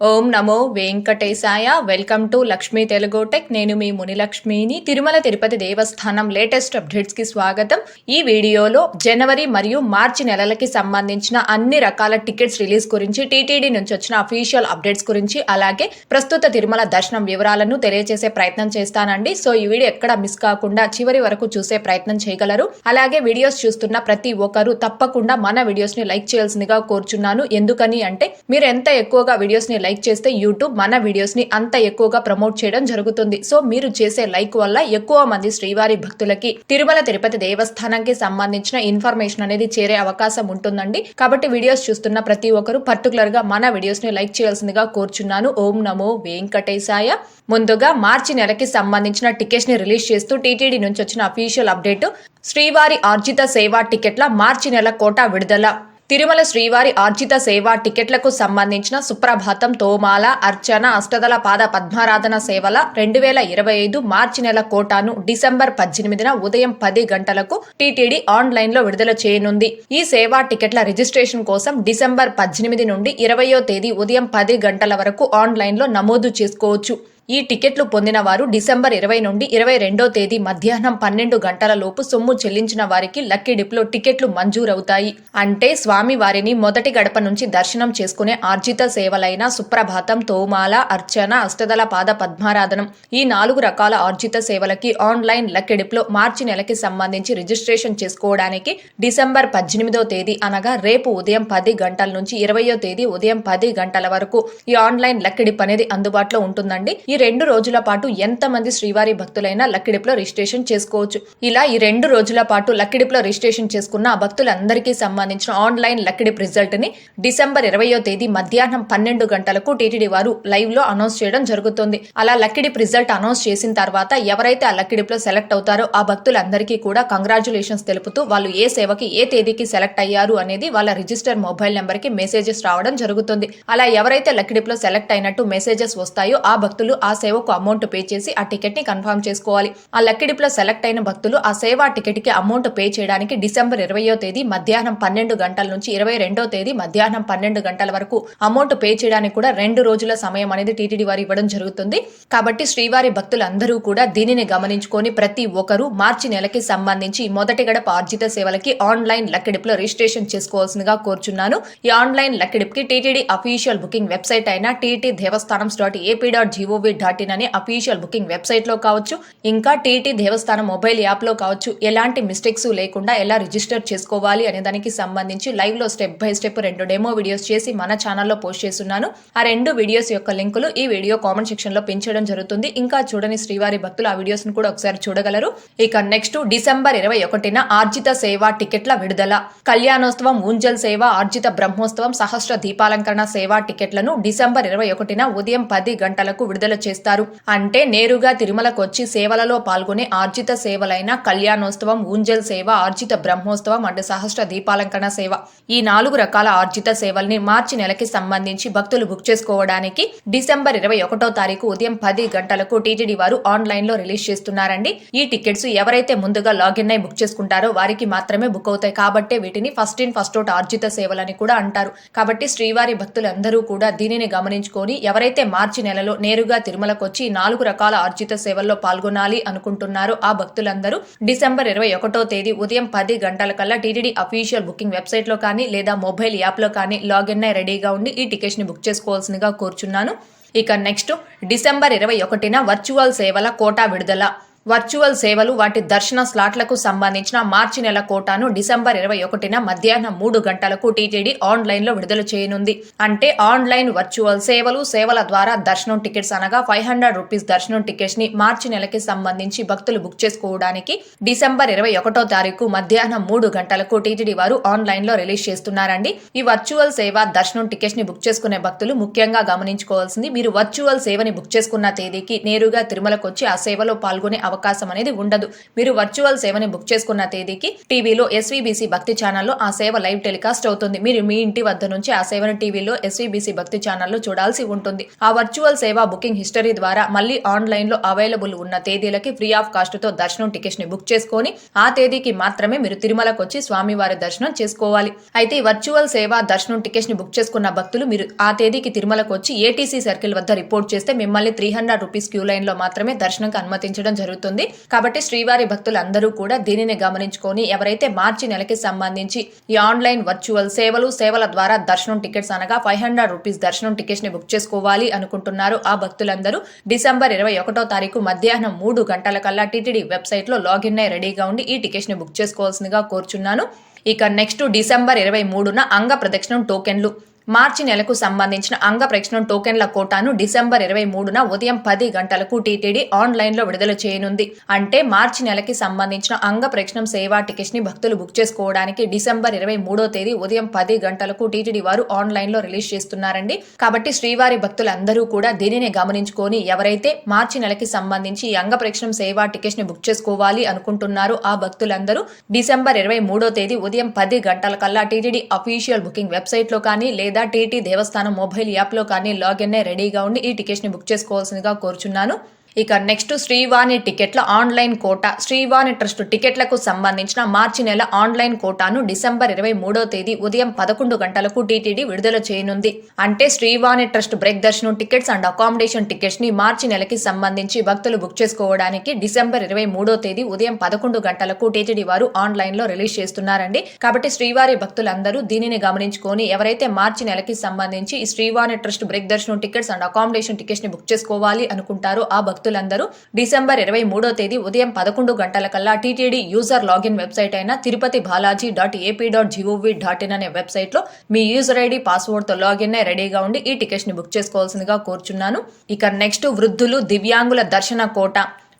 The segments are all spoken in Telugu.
Om Namo Venkatesaya. Welcome to Lakshmi Telugu tech. నేను మీ మునిలక్ష్మిని. తిరుమల తిరుపతి దేవస్థానం లేటెస్ట్ అప్డేట్స్ కి స్వాగతం. ఈ వీడియోలో జనవరి మరియు మార్చి నెలలకి సంబంధించిన అన్ని రకాల టికెట్స్ రిలీజ్ గురించి, టీటీడీ నుంచి వచ్చిన అఫీషియల్ అప్డేట్స్ గురించి, అలాగే ప్రస్తుత తిరుమల దర్శనం వివరాలను తెలియజేసే ప్రయత్నం చేస్తానండి. సో ఈ వీడియో ఎక్కడ మిస్ కాకుండా చివరి వరకు చూసే ప్రయత్నం చేయగలరు. అలాగే వీడియోస్ చూస్తున్న ప్రతి ఒక్కరు తప్పకుండా మన వీడియోస్ ని లైక్ చేయాల్సిందిగా కోరుచున్నాను. ఎందుకని అంటే మీరు ఎంత ఎక్కువగా వీడియోస్ ని లైక్ చేస్తే యూట్యూబ్ మన వీడియోస్ ని అంత ఎక్కువగా ప్రమోట్ చేయడం జరుగుతుంది. సో మీరు చేసే లైక్ వల్ల ఎక్కువ మంది శ్రీవారి భక్తులకి తిరుమల తిరుపతి దేవస్థానానికి సంబంధించిన ఇన్ఫర్మేషన్ అనేది చేరే అవకాశం ఉంటుందండి. కాబట్టి వీడియోస్ చూస్తున్న ప్రతి ఒక్కరు పర్టికులర్ గా మన వీడియోస్ ని లైక్ చేయాల్సిందిగా కోరుచున్నాను. ఓం నమో వెంకటేశాయ. ముందుగా మార్చి నెలకి సంబంధించిన టికెట్స్ ని రిలీజ్ చేస్తూ టీటీడీ నుంచి వచ్చిన అఫీషియల్ అప్డేట్. శ్రీవారి ఆర్జిత సేవా టికెట్ల మార్చి నెల కోటా విడుదల. తిరుమల శ్రీవారి ఆర్జిత సేవా టికెట్లకు సంబంధించిన సుప్రభాతం, తోమాల, అర్చన, అష్టదళ పాద పద్మారాధన సేవల 2025 మార్చి నెల కోటాను డిసెంబర్ 18న ఉదయం 10 గంటలకు టీటీడీ ఆన్లైన్ లో విడుదల చేయనుంది. ఈ సేవా టికెట్ల రిజిస్ట్రేషన్ కోసం డిసెంబర్ 18 నుండి 20వ తేదీ ఉదయం 10 గంటల వరకు ఆన్లైన్ లో నమోదు చేసుకోవచ్చు. ఈ టికెట్లు పొందిన వారు డిసెంబర్ 20 నుండి 22వ తేదీ మధ్యాహ్నం 12 గంటల లోపు సొమ్ము చెల్లించిన వారికి లక్కీ డిప్లో టికెట్లు మంజూరవుతాయి. అంటే స్వామి వారిని మొదటి గడప నుంచి దర్శనం చేసుకునే ఆర్జిత సేవలైన సుప్రభాతం, తోమాల, అర్చన, అష్టదళ పాద పద్మారాధనం ఈ 4 రకాల ఆర్జిత సేవలకి ఆన్లైన్ లక్కీ డిప్లో మార్చి నెలకి సంబంధించి రిజిస్ట్రేషన్ చేసుకోవడానికి డిసెంబర్ 18వ తేదీ అనగా రేపు ఉదయం 10 గంటల నుంచి 20వ తేదీ ఉదయం 10 గంటల వరకు ఈ ఆన్లైన్ లక్కీ డిప్ అనేది అందుబాటులో ఉంటుందండి. ఈ 2 రోజుల పాటు ఎంతమంది శ్రీవారి భక్తులైనా లక్కీ డిప్ లో రిజిస్ట్రేషన్ చేసుకోవచ్చు. ఇలా ఈ 2 రోజుల పాటు లక్కీ డిప్ లో రిజిస్ట్రేషన్ చేసుకున్న ఆ భక్తులందరికీ సంబంధించిన ఆన్లైన్ లక్కీ డిప్ రిజల్ట్ ని డిసెంబర్ 20వ తేదీ మధ్యాహ్నం 12 గంటలకు టీటీడీ వారు లైవ్ లో అనౌన్స్ చేయడం జరుగుతుంది. అలా లక్కీ డిప్ రిజల్ట్ అనౌన్స్ చేసిన తర్వాత ఎవరైతే ఆ లక్కీ డిప్ లో సెలెక్ట్ అవుతారో ఆ భక్తులందరికీ కూడా కంగ్రాచులేషన్స్ తెలుపుతూ వాళ్ళు ఏ సేవకి ఏ తేదీకి సెలెక్ట్ అయ్యారు అనేది వాళ్ళ రిజిస్టర్ మొబైల్ నెంబర్ కి మెసేజెస్ రావడం జరుగుతుంది. అలా ఎవరైతే లక్కీ డిప్ లో సెలెక్ట్ అయినట్టు మెసేజెస్ వస్తాయో ఆ భక్తులు ఆ సేవకు అమౌంట్ పే చేసి ఆ టికెట్ ని కన్ఫర్మ్ చేసుకోవాలి. ఆ లక్కీ డిప్ లో సెలెక్ట్ అయిన భక్తులు ఆ సేవా టికెట్ కి అమౌంట్ పే చేయడానికి డిసెంబర్ 20వ తేదీ మధ్యాహ్నం 12 గంటల నుంచి 22వ తేదీ మధ్యాహ్నం 12 గంటల వరకు అమౌంట్ పే చేయడానికి కూడా 2 రోజుల సమయం అనేది టీటీడీ వారు ఇవ్వడం జరుగుతుంది. కాబట్టి శ్రీవారి భక్తులందరూ కూడా దీనిని గమనించుకొని ప్రతి ఒక్కరూ మార్చి నెలకి సంబంధించి మొదటి గడప ఆర్జిత సేవలకి ఆన్లైన్ లక్కీ డిప్ లో రిజిస్ట్రేషన్ చేసుకోవాల్సిందిగా కోరుచున్నాను. ఈ ఆన్లైన్ లక్కీ డిప్ కి టీటీడీ అఫీషియల్ బుకింగ్ వెబ్సైట్ అయిన ttdevastanam.ap.gov.in అనే అఫీషియల్ బుకింగ్ వెబ్సైట్ లో కావచ్చు, ఇంకా టీటీ దేవస్థానం మొబైల్ యాప్ లో కావచ్చు, ఎలాంటి మిస్టేక్స్ లేకుండా ఎలా రిజిస్టర్ చేసుకోవాలి అనే దానికి సంబంధించి లైవ్ లో step by step 2 demo videos చేసి మన ఛానల్లో పోస్ట్ చేస్తున్నాను. ఆ 2 వీడియోస్ యొక్క లింకులు ఈ వీడియో కామెంట్ సెక్షన్ లో పెంచడం జరుగుతుంది. ఇంకా చూడని శ్రీవారి భక్తులు ఆ వీడియోస్ ను కూడా ఒకసారి చూడగలరు. ఇక నెక్స్ట్ డిసెంబర్ 21న ఆర్జిత సేవా టికెట్ల విడుదల. కళ్యాణోత్సవం, ఊంజల్ సేవ, ఆర్జిత బ్రహ్మోత్సవం, సహస్ర దీపాలంకరణ సేవా టికెట్లను డిసెంబర్ 21న ఉదయం 10 గంటలకు విడుదల చేస్తారు. అంటే నేరుగా తిరుమలకు వచ్చి సేవలలో పాల్గొనే ఆర్జిత సేవలైన కళ్యాణోత్సవం, ఊంజల్ సేవ, ఆర్జిత బ్రహ్మోత్సవం అండ్ సహస్ర దీపాలంకరణ సేవ ఈ 4 రకాల ఆర్జిత సేవల్ని మార్చి నెలకి సంబంధించి భక్తులు బుక్ చేసుకోవడానికి డిసెంబర్ 21వ తారీఖు ఉదయం 10 గంటలకు టీటీడీ వారు ఆన్లైన్ లో రిలీజ్ చేస్తున్నారండి. ఈ టికెట్స్ ఎవరైతే ముందుగా లాగిన్ అయి బుక్ చేసుకుంటారో వారికి మాత్రమే బుక్ అవుతాయి. కాబట్టి వీటిని ఫస్ట్ ఇన్ ఫస్ట్ అవుట్ ఆర్జిత సేవలని కూడా అంటారు. కాబట్టి శ్రీవారి భక్తులందరూ కూడా దీనిని గమనించుకొని ఎవరైతే మార్చి నెలలో నేరుగా తిరుమలకు వచ్చి 4 రకాల ఆర్జిత సేవల్లో పాల్గొనాలి అనుకుంటున్నారో ఆ భక్తులందరూ డిసెంబర్ 21వ తేదీ ఉదయం 10 గంటల కల్లా టీటీడీ అఫీషియల్ బుకింగ్ వెబ్సైట్ లో కానీ లేదా మొబైల్ యాప్ లో కానీ లాగిన్ అయి రెడీగా ఉండి ఈ టికెట్స్ ని బుక్ చేసుకోవాల్సిందిగా కోరుచున్నాను. ఇక నెక్స్ట్ డిసెంబర్ 21న వర్చువల్ సేవల కోటా విడుదల. వర్చువల్ సేవలు వాటి దర్శన స్లాట్లకు సంబంధించిన మార్చి నెల కోటాను డిసెంబర్ 21న మధ్యాహ్నం 3 గంటలకు టీటీడీ ఆన్లైన్ లో విడుదల చేయనుంది. అంటే ఆన్లైన్ వర్చువల్ సేవల ద్వారా దర్శనం టికెట్స్ అనగా 500 రూపీస్ దర్శనం టికెట్స్ ని మార్చి నెలకి సంబంధించి భక్తులు బుక్ చేసుకోవడానికి డిసెంబర్ 21వ తారీఖు మధ్యాహ్నం 3 గంటలకు టీటీడీ వారు ఆన్లైన్ లో రిలీజ్ చేస్తున్నారండి. ఈ వర్చువల్ సేవ దర్శనం టికెట్స్ ని బుక్ చేసుకునే భక్తులు ముఖ్యంగా గమనించుకోవాల్సింది, మీరు వర్చువల్ సేవని బుక్ చేసుకున్న తేదీకి నేరుగా తిరుమలకు వచ్చి ఆ సేవలో పాల్గొనే అవకాశం అనేది ఉండదు. మీరు వర్చువల్ సేవని బుక్ చేసుకున్న తేదీకి టీవీలో ఎస్వీబీసీ భక్తి ఛానల్లో ఆ సేవ లైవ్ టెలికాస్ట్ అవుతుంది. మీరు మీ ఇంటి వద్ద నుంచి ఆ సేవను టీవీలో ఎస్వీబీసీ భక్తి ఛానల్లో చూడాల్సి ఉంటుంది. ఆ వర్చువల్ సేవ బుకింగ్ హిస్టరీ ద్వారా మళ్ళీ ఆన్లైన్ లో అవైలబుల్ ఉన్న తేదీలకి ఫ్రీ ఆఫ్ కాస్ట్ తో దర్శనం టికెట్స్ ని బుక్ చేసుకొని ఆ తేదీకి మాత్రమే మీరు తిరుమలకు వచ్చి స్వామివారి దర్శనం చేసుకోవాలి. అయితే వర్చువల్ సేవ దర్శనం టికెట్స్ ని బుక్ చేసుకున్న భక్తులు మీరు ఆ తేదీకి తిరుమలకు వచ్చి ఏటీసీ సర్కిల్ వద్ద రిపోర్ట్ చేస్తే మిమ్మల్ని 300 రూపీస్ క్యూ లైన్ లో మాత్రమే దర్శనంకి అనుమతించడం జరుగుతుంది. కాబట్టి శ్రీవారి భక్తులందరూ కూడా దీనిని గమనించుకొని ఎవరైతే మార్చి నెలకి సంబంధించి ఈ ఆన్లైన్ వర్చువల్ సేవల ద్వారా దర్శనం టికెట్స్ అనగా 500 రూపీస్ దర్శనం టికెట్స్ ని బుక్ చేసుకోవాలి అనుకుంటున్నారు ఆ భక్తులందరూ డిసెంబర్ 21వ తారీఖు మధ్యాహ్నం 3 గంటల కల్లా టీటీడీ వెబ్సైట్ లో లాగిన్ అయి రెడీగా ఉండి ఈ టికెట్స్ ని బుక్ చేసుకోవాల్సిందిగా కోరుచున్నాను. ఇక నెక్స్ట్ డిసెంబర్ 23న అంగ ప్రదక్షిణం టోకెన్లు మార్చి నెలకు సంబంధించిన అంగ ప్రదక్షిణం టోకెన్ల కోటాను డిసెంబర్ 23న ఉదయం 10 గంటలకు టీటీడీ ఆన్లైన్ లో విడుదల చేయనుంది. అంటే మార్చి నెలకి సంబంధించిన అంగ ప్రదక్షిణం సేవా టికెట్స్ ని భక్తులు బుక్ చేసుకోవడానికి డిసెంబర్ 23వ తేదీ ఉదయం 10 గంటలకు టీటీడీ వారు ఆన్లైన్ లో రిలీజ్ చేస్తున్నారండి. కాబట్టి శ్రీవారి భక్తులందరూ కూడా దీనిని గమనించుకొని ఎవరైతే మార్చి నెలకి సంబంధించి ఈ అంగ ప్రదక్షిణం సేవా టికెట్స్ ని బుక్ చేసుకోవాలి అనుకుంటున్నారో ఆ భక్తులందరూ డిసెంబర్ 23వ తేదీ ఉదయం 10 గంటల కల్లా టీటీడీ అఫీషియల్ బుకింగ్ వెబ్సైట్ లో కానీ లేదా టీటీ దేవస్థానం మొబైల్ యాప్ లో కానీ లాగిన్ అయి రెడీగా ఉండి ఈ టికెట్స్ ని బుక్ చేసుకోవాల్సిందిగా కోరుచున్నాను. ఇక నెక్స్ట్ శ్రీవాణి టికెట్ల ఆన్లైన్ కోటా. శ్రీవాణి ట్రస్ట్ టికెట్లకు సంబంధించిన మార్చి నెల ఆన్లైన్ కోటాను డిసెంబర్ 23వ తేదీ ఉదయం 11 గంటలకు టీటీడీ విడుదల చేయనుంది. అంటే శ్రీవాణి ట్రస్ట్ బ్రేక్ దర్శనం టికెట్స్ అండ్ అకామిడేషన్ టికెట్స్ ని మార్చి నెలకి సంబంధించి భక్తులు బుక్ చేసుకోవడానికి డిసెంబర్ 23వ తేదీ ఉదయం 11 గంటలకు టీటీడీ వారు ఆన్లైన్ లో రిలీజ్ చేస్తున్నారండి. కాబట్టి శ్రీవారి భక్తులందరూ దీనిని గమనించుకొని ఎవరైతే మార్చి నెలకి సంబంధించి ఈ శ్రీవాణి ట్రస్ట్ బ్రేక్ దర్శనం టికెట్స్ అండ్ అకామిడేషన్ టికెట్స్ ని బుక్ చేసుకోవాలి అనుకుంటారో ఆ భక్తులందరూ డిసెంబర్ 23వ తేదీ ఉదయం 11 గంటల కల్లా టీటీడీ యూజర్ లాగిన్ వెబ్సైట్ అయిన tirupati-balaji.ap.gov.in అనే వెబ్సైట్ లో మీ యూజర్ ఐడి పాస్వర్డ్ తో లాగిన్ అయి రెడీగా ఉండి ఈ టికెట్స్ ని బుక్ చేసుకోవాల్సిందిగా కోరుచున్నాను. ఇక నెక్స్ట్ వృద్ధులు దివ్యాంగుల దర్శన కోట.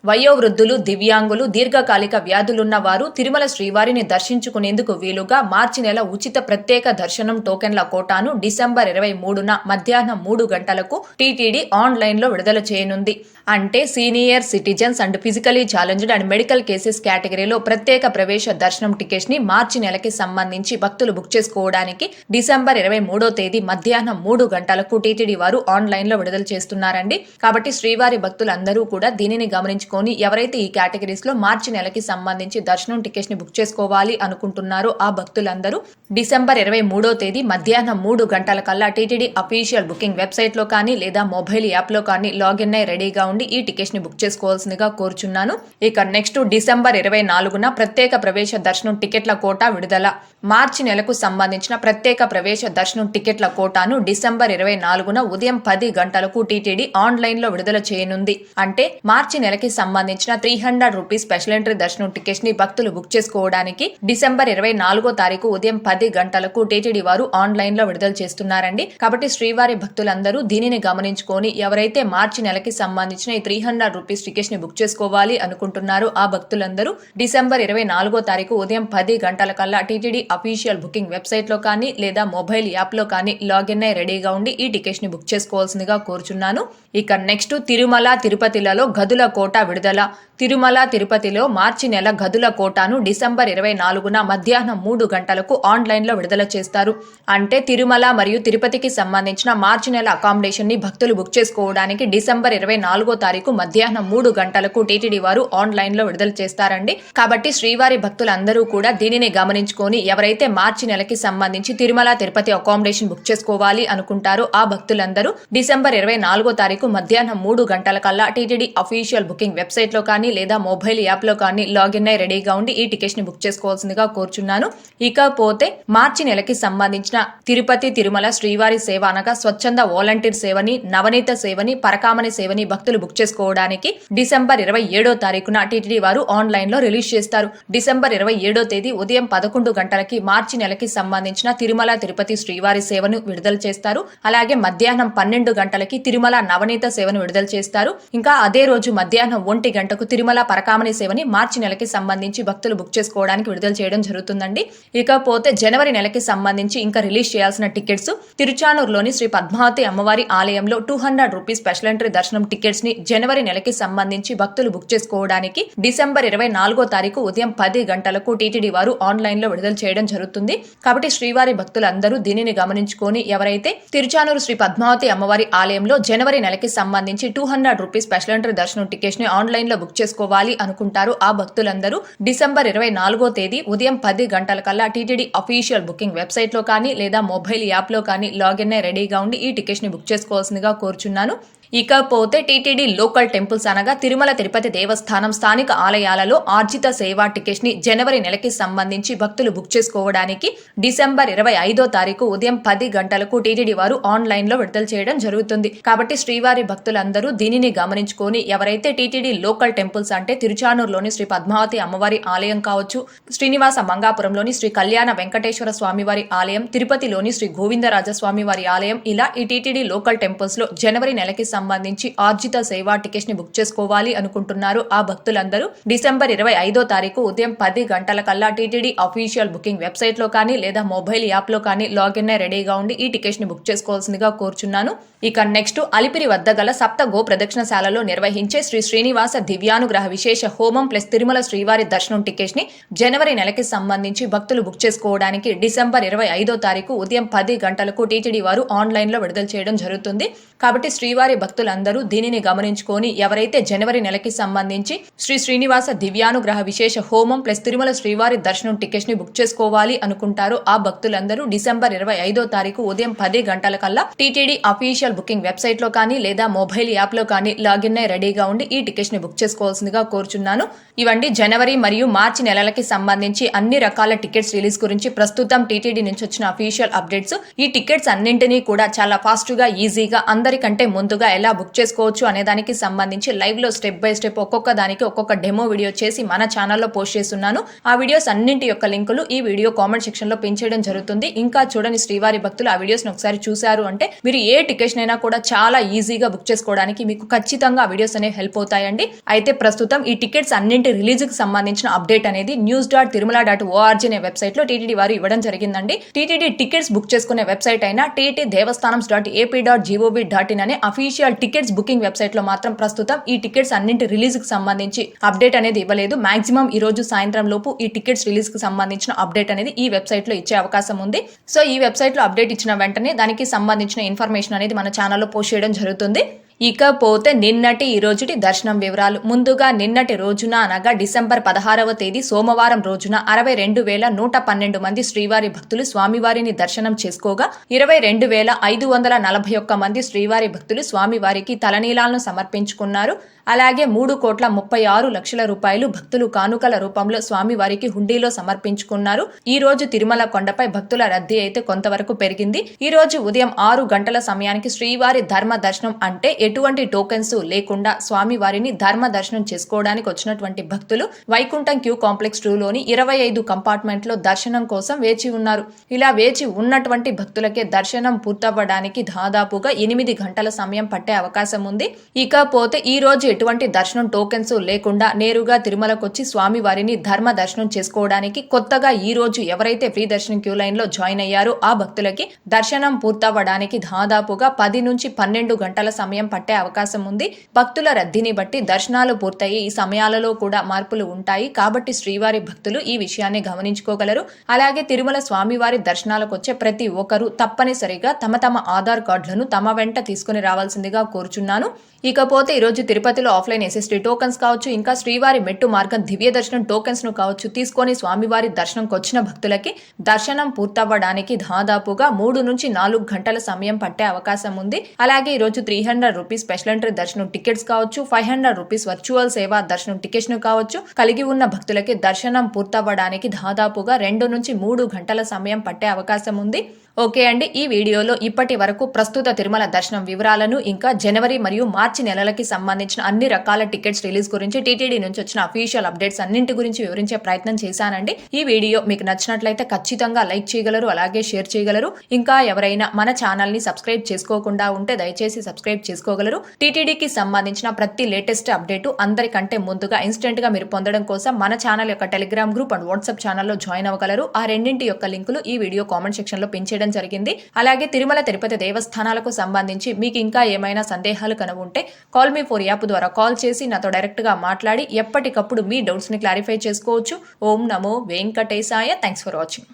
వయోవృద్ధులు, దివ్యాంగులు, దీర్ఘకాలిక వ్యాధులున్న వారు తిరుమల శ్రీవారిని దర్శించుకునేందుకు వీలుగా మార్చి నెల ఉచిత ప్రత్యేక దర్శనం టోకెన్ల కోటాను డిసెంబర్ 23న మధ్యాహ్నం 3 గంటలకు టీటీడీ ఆన్లైన్ లో విడుదల చేయనుంది. అంటే senior citizens and physically challenged and medical cases కేటగిరీలో ప్రత్యేక ప్రవేశ దర్శనం టికెట్స్ ని మార్చి నెలకి సంబంధించి భక్తులు బుక్ చేసుకోవడానికి డిసెంబర్ 23వ తేదీ మధ్యాహ్నం 3 గంటలకు టీటీడీ వారు ఆన్లైన్ లో విడుదల చేస్తున్నారండి. కాబట్టి శ్రీవారి భక్తులందరూ కూడా దీనిని గమనించుకొని ఎవరైతే ఈ కేటగిరీస్ లో మార్చి నెలకి సంబంధించి దర్శనం టికెట్స్ ని బుక్ చేసుకోవాలి అనుకుంటున్నారో ఆ భక్తులందరూ డిసెంబర్ 23వ తేదీ మధ్యాహ్నం 3 గంటల కల్లా టీటీడీ అఫీషియల్ బుకింగ్ వెబ్సైట్ లో కానీ లేదా మొబైల్ యాప్ లో కానీ లాగిన్ అయి రెడీగా ఉండి ఈ టికెట్స్ ని బుక్ చేసుకోవాల్సిందిగా కోరుచున్నాను. ఇక నెక్స్ట్ డిసెంబర్ 24న ప్రత్యేక ప్రవేశ దర్శనం టికెట్ల కోటా విడుదల. మార్చి నెలకు సంబంధించిన ప్రత్యేక ప్రవేశ దర్శనం టికెట్ల కోటాను డిసెంబర్ 24న ఉదయం 10 గంటలకు టీటీడీ ఆన్లైన్ లో విడుదల చేయనుంది. అంటే మార్చి నెలకి సంబంధించిన 300 రూపీస్ స్పెషల్ ఎంట్రీ దర్శనం టికెట్స్ ని భక్తులు బుక్ చేసుకోవడానికి డిసెంబర్ 24వ తారీఖు ఉదయం 10 గంటలకు టీటీడీ వారు ఆన్లైన్ లో విడుదల చేస్తున్నారండి. కాబట్టి శ్రీవారి భక్తులందరూ దీనిని గమనించుకొని ఎవరైతే మార్చి నెలకి సంబంధించిన ఈ 300 రూపీస్ టికెట్స్ ని బుక్ చేసుకోవాలి అనుకుంటున్నారో ఆ భక్తులందరూ డిసెంబర్ 24వ తారీఖు ఉదయం 10 గంటల కల్లా టీటీడీ అఫీషియల్ బుకింగ్ వెబ్సైట్ లో కానీ లేదా మొబైల్ యాప్ లో కానీ లాగిన్ అయి రెడీగా ఉండి ఈ టికెట్స్ ని బుక్ చేసుకోవాల్సిందిగా కోరుచున్నాను. ఇక నెక్స్ట్ తిరుమల తిరుపతిలలో గదుల కోట విడుదల. తిరుమల తిరుపతిలో మార్చి నెల గదుల కోటాను డిసెంబర్ 24న మధ్యాహ్నం 3 గంటలకు ఆన్లైన్ లో విడుదల చేస్తారు. అంటే తిరుమల మరియు తిరుపతికి సంబంధించిన మార్చి నెల అకామిడేషన్ ని భక్తులు బుక్ చేసుకోవడానికి డిసెంబర్ 24వ తారీఖు మధ్యాహ్నం 3 గంటలకు టీటీడీ వారు ఆన్లైన్ లో విడుదల చేస్తారండి. కాబట్టి శ్రీవారి భక్తులందరూ కూడా దీనిని గమనించుకొని ఎవరైతే మార్చి నెలకి సంబంధించి తిరుమల తిరుపతి అకామిడేషన్ బుక్ చేసుకోవాలి అనుకుంటారో ఆ భక్తులందరూ డిసెంబర్ 24వ తారీఖు మధ్యాహ్నం 3 గంటల కల్లా టీటీడీ అఫీషియల్ బుకింగ్ వెబ్సైట్ లో కానీ లేదా మొబైల్ యాప్ లో కానీ లాగిన్ అయి రెడీగా ఉండి ఈ టికెట్స్ ని బుక్ చేసుకోవాల్సిందిగా కోరుచున్నాను. ఇకపోతే మార్చి నెలకి సంబంధించిన తిరుపతి తిరుమల శ్రీవారి సేవ అనగా స్వచ్ఛంద వాలంటీర్ సేవని, నవనీత సేవని, పరకామణి సేవని భక్తులు బుక్ చేసుకోవడానికి డిసెంబర్ 27వ తారీఖున టీటీడీ వారు ఆన్లైన్ లో రిలీజ్ చేస్తారు. డిసెంబర్ 27వ తేదీ ఉదయం 11 గంటలకి మార్చి నెలకి సంబంధించిన తిరుమల తిరుపతి శ్రీవారి సేవను విడుదల చేస్తారు. అలాగే మధ్యాహ్నం 12 గంటలకి తిరుమల నవనీత సేవను విడుదల చేస్తారు. ఇంకా అదే రోజు మధ్యాహ్నం 1 గంటకు తిరుమల పరకామణి సేవని మార్చి నెలకి సంబంధించి భక్తులు బుక్ చేసుకోవడానికి విడుదల చేయడం జరుగుతుందండి. ఇకపోతే జనవరి నెలకి సంబంధించి ఇంకా రిలీజ్ చేయాల్సిన టికెట్స్ తిరుచానూరులోని శ్రీ పద్మావతి అమ్మవారి ఆలయంలో 200 రూపీస్ స్పెషల్ ఎంట్రీ దర్శనం టికెట్స్ ని జనవరి నెలకి సంబంధించి భక్తులు బుక్ చేసుకోవడానికి డిసెంబర్ 24వ తారీఖు ఉదయం 10 గంటలకు టీటీడీ వారు ఆన్లైన్ లో విడుదల చేయడం జరుగుతుంది. కాబట్టి శ్రీవారి భక్తులందరూ దీనిని గమనించుకొని ఎవరైతే తిరుచానూరు శ్రీ పద్మావతి అమ్మవారి ఆలయంలో జనవరి నెలకి సంబంధించి 200 రూపీస్ స్పెషల్ ఎంట్రీ దర్శనం టికెట్స్ ని ఆన్లైన్ లో బుక్ చేసుకోవాలి అనుకుంటారు ఆ భక్తులందరూ డిసెంబర్ 24వ తేదీ ఉదయం 10 గంటల కల్లా టీటీడీ అఫీషియల్ బుకింగ్ వెబ్సైట్ లో కానీ లేదా మొబైల్ యాప్ లో కానీ లాగిన్ అయి రెడీగా ఉండి ఈ టికెట్స్ ని బుక్ చేసుకోవాల్సిందిగా కోరుచున్నాను. ఇకపోతే టీటీడీ లోకల్ టెంపుల్స్ అనగా తిరుమల తిరుపతి దేవస్థానం స్థానిక ఆలయాలలో ఆర్జిత సేవా టికెట్స్ ని జనవరి నెలకి సంబంధించి భక్తులు బుక్ చేసుకోవడానికి డిసెంబర్ 25వ తారీఖు ఉదయం 10 గంటలకు టీటీడీ వారు ఆన్లైన్ లో విడుదల చేయడం జరుగుతుంది. కాబట్టి శ్రీవారి భక్తులందరూ దీనిని గమనించుకొని ఎవరైతే టీటీడీ లోకల్ టెంపుల్స్ అంటే తిరుచానూరులోని శ్రీ పద్మావతి అమ్మవారి ఆలయం కావచ్చు, శ్రీనివాస మంగాపురంలోని శ్రీ కళ్యాణ వెంకటేశ్వర స్వామివారి ఆలయం, తిరుపతిలోని శ్రీ గోవిందరాజస్వామి వారి ఆలయం, ఇలా ఈ టీటీడీ లోకల్ టెంపుల్స్ లో జనవరి నెలకి సంబంధించి ఆర్జిత సేవా టికెట్స్ ని బుక్ చేసుకోవాలి అనుకుంటున్నారు ఆ భక్తులందరూ డిసెంబర్ 25వ తారీఖు ఉదయం 10 గంటల కల్లా టీటీడీ అఫీషియల్ బుకింగ్ వెబ్సైట్ లో కానీ లేదా మొబైల్ యాప్ లో కానీ లాగిన్ అయి రెడీగా ఉండి ఈ టికెట్స్ ని బుక్ చేసుకోవాల్సిందిగా కోరుచున్నాను. ఇక నెక్స్ట్ అలిపిరి వద్ద గల సప్త గో ప్రదక్షిణశాలలో నిర్వహించే శ్రీ శ్రీనివాస దివ్యానుగ్రహ విశేష హోమం ప్లస్ తిరుమల శ్రీవారి దర్శనం టికెట్స్ ని జనవరి నెలకి సంబంధించి భక్తులు బుక్ చేసుకోవడానికి డిసెంబర్ 25వ తారీఖు ఉదయం 10 గంటలకు టీటీడీ వారు ఆన్లైన్ లో విడుదల చేయడం జరుగుతుంది. కాబట్టి శ్రీవారి భక్తులందరూ దీనిని గమనించుకొని ఎవరైతే జనవరి నెలకి సంబంధించి శ్రీ శ్రీనివాస దివ్యానుగ్రహ విశేష హోమం ప్లస్ తిరుమల శ్రీవారి దర్శనం టికెట్స్ ని బుక్ చేసుకోవాలి అనుకుంటారో ఆ భక్తులందరూ డిసెంబర్ 25వ తారీఖు ఉదయం 10 గంటల కల్లా టీటీడీ అఫీషియల్ బుకింగ్ వెబ్సైట్ లో కానీ లేదా మొబైల్ యాప్ లో కానీ లాగిన్ అయి రెడీగా ఉండి ఈ టికెట్స్ ని బుక్ చేసుకోవాల్సిందిగా కోరుచున్నాను. ఇవండి జనవరి మరియు మార్చి నెలలకి సంబంధించి అన్ని రకాల టికెట్స్ రిలీజ్ గురించి ప్రస్తుతం టీటీడీ నుంచి వచ్చిన అఫీషియల్ అప్డేట్స్. ఈ టికెట్స్ అన్నింటినీ కూడా చాలా ఫాస్ట్ గా ఈజీగా అందరికంటే ముందుగా ఎలా బుక్ చేసుకోవచ్చు అనే దానికి సంబంధించి లైవ్ లో స్టెప్ బై స్టెప్ ఒక్కొక్క దానికి ఒక్కొక్క డెమో వీడియో చేసి మన ఛానల్లో పోస్ట్ చేస్తున్నాను. ఆ వీడియోస్ అన్నింటి యొక్క లింకులు ఈ వీడియో కామెంట్ సెక్షన్ లో పిన్ చేయడం జరుగుతుంది. ఇంకా చూడని శ్రీవారి భక్తులు ఆ వీడియోస్ ఒకసారి చూశారు అంటే మీరు ఏ టికెట్స్ అయినా కూడా చాలా ఈజీగా బుక్ చేసుకోవడానికి మీకు ఖచ్చితంగా ఆ వీడియోస్ అనేవి హెల్ప్ అవుతాయండి. అయితే ప్రస్తుతం ఈ టికెట్స్ అన్నింటి రిలీజ్ కి సంబంధించిన అప్డేట్ అనేది news.tirumala.org అనే వెబ్సైట్ లో టీటీడీ వారు ఇవ్వడం జరిగిందండి. టీటీడీ టికెట్స్ బుక్ చేసుకునే వెబ్సైట్ అయినా ttdevastanams.ap.gov.in అనే అఫీషియల్ టికెట్స్ బుకింగ్ వెబ్సైట్ లో మాత్రం ప్రస్తుతం ఈ టికెట్స్ అన్నింటి రిలీజ్ కి సంబంధించి అప్డేట్ అనేది ఇవ్వలేదు. మాక్సిమం ఈ రోజు సాయంత్రం లోపు ఈ టికెట్స్ రిలీజ్ కి సంబంధించిన అప్డేట్ అనేది ఈ వెబ్సైట్ లో ఇచ్చే అవకాశం ఉంది. సో ఈ వెబ్సైట్ లో అప్డేట్ ఇచ్చిన వెంటనే దానికి సంబంధించిన ఇన్ఫర్మేషన్ అనేది మన ఛానల్లో పోస్ట్ చేయడం జరుగుతుంది. ఇకపోతే నిన్నటి ఈ రోజుటి దర్శనం వివరాలు. ముందుగా నిన్నటి రోజున అనగా డిసెంబర్ 16వ తేదీ సోమవారం రోజున 62,112 మంది శ్రీవారి భక్తులు స్వామివారిని దర్శనం చేసుకోగా 22,541 మంది శ్రీవారి భక్తులు స్వామివారికి తలనీలాలను సమర్పించుకున్నారు. అలాగే 3,36,00,000 రూపాయలు భక్తులు కానుకల రూపంలో స్వామివారికి హుండీలో సమర్పించుకున్నారు. ఈ రోజు తిరుమల కొండపై భక్తుల రద్దీ అయితే కొంతవరకు పెరిగింది. ఈ రోజు ఉదయం 6 గంటల సమయానికి శ్రీవారి ధర్మ దర్శనం అంటే ఎటువంటి టోకెన్స్ లేకుండా స్వామివారిని ధర్మ దర్శనం చేసుకోవడానికి వచ్చినటువంటి భక్తులు వైకుంఠం క్యూ కాంప్లెక్స్ 2లోని 25 కంపార్ట్మెంట్ లో దర్శనం కోసం వేచి ఉన్నారు. ఇలా వేచి ఉన్నటువంటి భక్తులకే దర్శనం పూర్తవ్వడానికి దాదాపుగా 8 గంటల సమయం పట్టే అవకాశం ఉంది. ఇకపోతే ఈ రోజు ఎటువంటి దర్శనం టోకెన్స్ లేకుండా నేరుగా తిరుమలకు వచ్చి స్వామివారిని ధర్మ దర్శనం చేసుకోవడానికి కొత్తగా ఈ రోజు ఎవరైతే ఫ్రీ దర్శనం క్యూ లైన్ లో జాయిన్ అయ్యారో ఆ భక్తులకి దర్శనం పూర్తవ్వడానికి దాదాపుగా 10 నుంచి 12 గంటల సమయం పట్టే అవకాశం ఉంది. భక్తుల రద్దీని బట్టి దర్శనాలు పూర్తయి ఈ సమయాలలో కూడా మార్పులు ఉంటాయి. కాబట్టి శ్రీవారి భక్తులు ఈ విషయాన్ని గమనించుకోగలరు. అలాగే తిరుమల స్వామివారి దర్శనాలకు వచ్చే ప్రతి ఒక్కరూ తప్పనిసరిగా తమ ఆధార్ కార్డులను తమ వెంట తీసుకుని రావాల్సిందిగా కోరుచున్నాను. ఇకపోతే ఈరోజు తిరుపతిలో ఆఫ్లైన్ SST టోకన్స్ కావచ్చు, ఇంకా శ్రీవారి మెట్టు మార్గం దివ్య దర్శనం టోకెన్స్ ను కావచ్చు తీసుకొని స్వామివారి దర్శనంకి వచ్చిన భక్తులకి దర్శనం పూర్తవ్వడానికి దాదాపుగా 3 నుంచి 4 గంటల సమయం పట్టే అవకాశం ఉంది. అలాగే ఈరోజు 300 రూపీస్ స్పెషల్ ఎంట్రీ దర్శనం టికెట్స్ కావచ్చు, 500 రూపీస్ వర్చువల్ సేవా దర్శనం టికెట్స్ ను కావచ్చు కలిగి ఉన్న భక్తులకి దర్శనం పూర్తవ్వడానికి దాదాపుగా 2 నుంచి 3 గంటల సమయం పట్టే అవకాశం ఉంది. ఓకే అండి, ఈ వీడియోలో ఇప్పటి వరకు ప్రస్తుత తిరుమల దర్శనం వివరాలను, ఇంకా జనవరి మరియు మార్చి నెలలకి సంబంధించిన అన్ని రకాల టికెట్స్ రిలీజ్ గురించి టీటీడీ నుంచి వచ్చిన అఫీషియల్ అప్డేట్స్ అన్నింటి గురించి వివరించే ప్రయత్నం చేశానండి. ఈ వీడియో మీకు నచ్చినట్లయితే ఖచ్చితంగా లైక్ చేయగలరు, అలాగే షేర్ చేయగలరు. ఇంకా ఎవరైనా మన ఛానల్ ని సబ్స్క్రైబ్ చేసుకోకుండా ఉంటే దయచేసి సబ్స్క్రైబ్ చేసుకోగలరు. టీటీడీకి సంబంధించిన ప్రతి లేటెస్ట్ అప్డేట్ అందరికంటే ముందుగా ఇన్స్టెంట్ గా మీరు పొందడం కోసం మన ఛానల్ యొక్క టెలిగ్రామ్ గ్రూప్ అండ్ వాట్సాప్ ఛానల్లో జాయిన్ అవ్వగలరు. ఆ రెండింటి యొక్క లింకులు ఈ వీడియో కామెంట్ సెక్షన్ లో పిన్ చేయడం జరిగింది. అలాగే తిరుమల తిరుపతి దేవస్థానాలకు సంబంధించి మీకు ఇంకా ఏమైనా సందేహాలు కనుగొంటే కాల్ మీ 4 యాప్ ద్వారా కాల్ చేసి నాతో డైరెక్ట్ గా మాట్లాడి ఎప్పటికప్పుడు మీ డౌట్స్ ని క్లారిఫై చేసుకోవచ్చు. ఓం నమో వెంకటేశాయ. Thanks for watching.